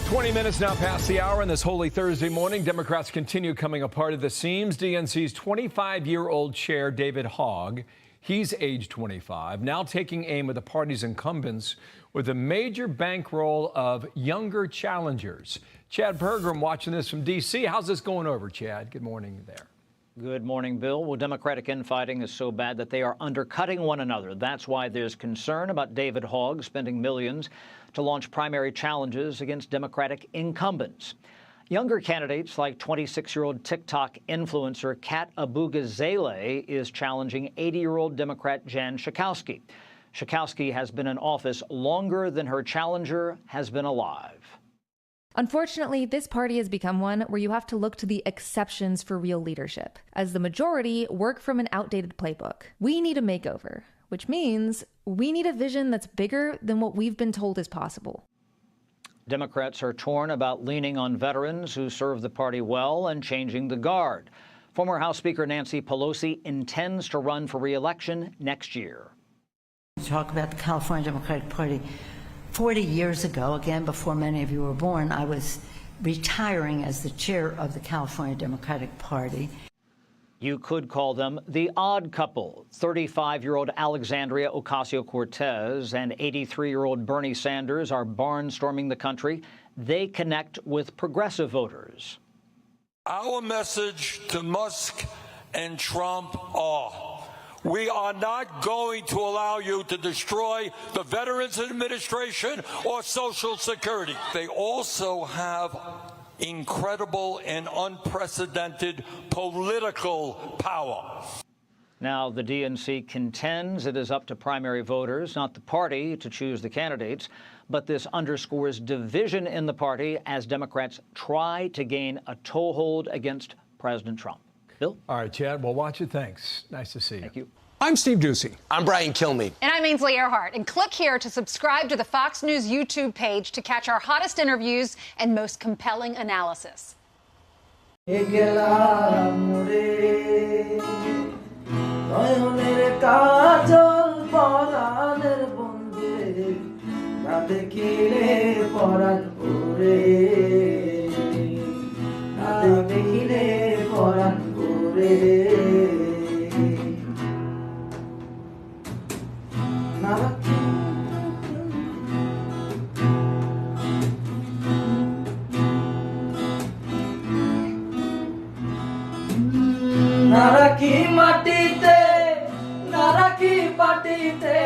20 minutes now past the hour on this holy Thursday morning. Democrats continue coming apart at the seams. DNC's 25-year-old chair, David Hogg, he's age 25, now taking aim at the party's incumbents with a major bankroll of younger challengers. Chad Pergram watching this from D.C. How's this going over, Chad? Good morning there. Good morning, Bill. Well, Democratic infighting is so bad that they are undercutting one another. That's why there's concern about David Hogg spending millions to launch primary challenges against Democratic incumbents. Younger candidates like 26-year-old TikTok influencer Kat Abou-Gazaleh is challenging 80-year-old Democrat Jan Schakowsky. Schakowsky has been in office longer than her challenger has been alive. Unfortunately, this party has become one where you have to look to the exceptions for real leadership, as the majority work from an outdated playbook. We need a makeover, which means we need a vision that's bigger than what we've been told is possible. Democrats are torn about leaning on veterans who serve the party well and changing the guard. Former House Speaker Nancy Pelosi intends to run for re-election next year. Talk about the California Democratic Party. 40 years ago, again before many of you were born, I was retiring as the chair of the California Democratic Party. You could call them the odd couple. 35-year-old Alexandria Ocasio-Cortez and 83-year-old Bernie Sanders are barnstorming the country. They connect with progressive voters. Our message to Musk and Trump are: we are not going to allow you to destroy the Veterans Administration or Social Security. They also have incredible and unprecedented political power. Now, the DNC contends it is up to primary voters, not the party, to choose the candidates. But this underscores division in the party as Democrats try to gain a toehold against President Trump. Bill? All right, Chad. Well, watch it. Thanks. Nice to see you. Thank you. I'm Steve Doocy. I'm Brian Kilmeade. And I'm Ainsley Earhart. And click here to subscribe to the Fox News YouTube page to catch our hottest interviews and most compelling analysis. নারাকি মাটিতে নারাকি পাটিতে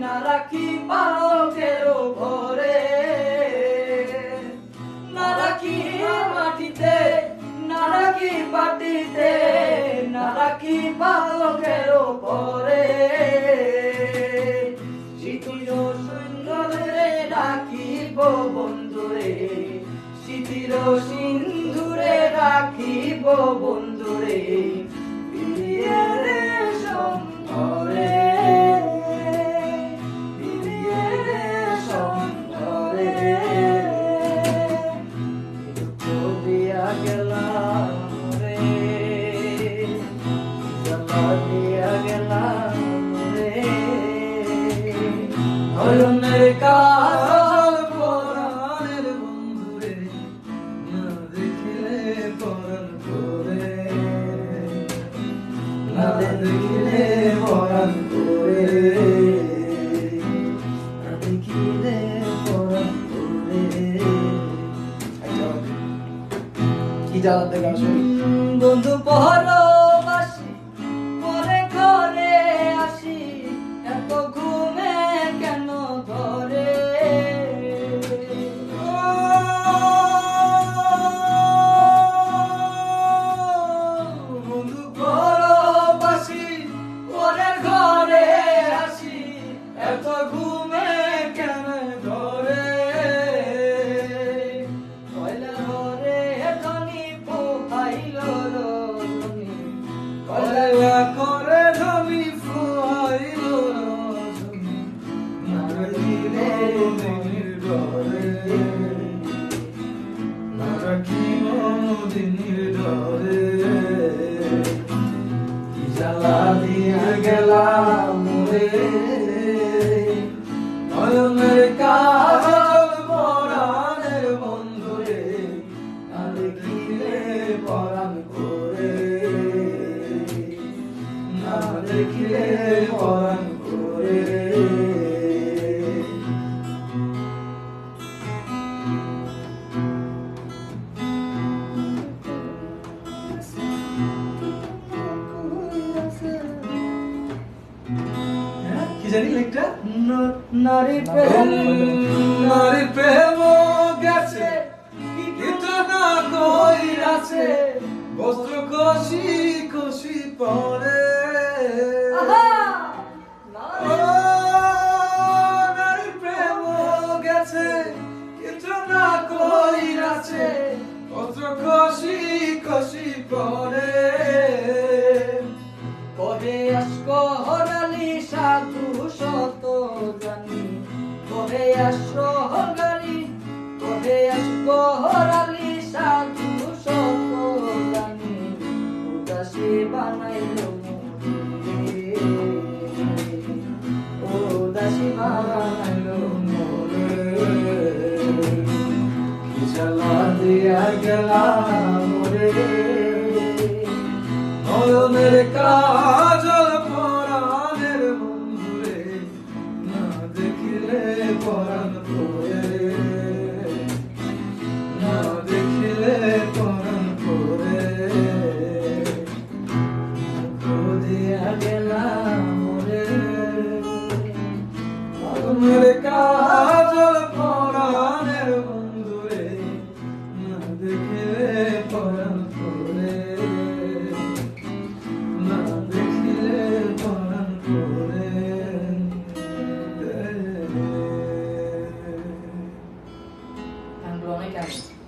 নারাকি পালকের ঘরে নারাকি মাটিতে নারাকি পাটিতে নারাকি পালকের ঘরে চিতির সুন্দরে রাখিব বন্ধুরে চিতির সিন্ধুরে রাখিব বন্ধুরে বন্ধু পরবাসী পরে ঘরে আসি এত ঘুমে কেন ধরে বন্ধু পরবাসী পরে ঘরে আসি এত ঘুমে কেন ধরে কয়লা ঘরে এখনই পোহাইল রজনী কয়লা করে ধমি ফুয়াইল রজনী নারাকিলে দিনের ডরে নারাকিল দিনের ডরে কি জ্বালা দিয়া গেলাম মোরে নয়নের কাজল পরাণের কি জানি লেখটা নারী প্রেম গেছে কিন্তু না কইরাছে বস্ত্র কষি কষি পরে নারী প্রেম গেছে কিন্তু না কইরাছে বস্ত্র কষি কষি পরে কবে আসবো হরালি সাধু শত জানি কবে আসবো হরালি কবে আসবো হরালি সাধু শত জানি উদাসী বানাইলো মোরে উদাসী বানাইলো মোরে কি জ্বালা দিয়া গেলাম মোরে নয়নের কাজল পরাণের বন্ধুরে না দেখিলে পরাণ পরে না দেখিলে পরাণ পরে দিয়া গেলাম মোরে নয়নের কাজল পরাণের বন্ধুরে না দেখিলে পরাণ পরে I'm blowing out.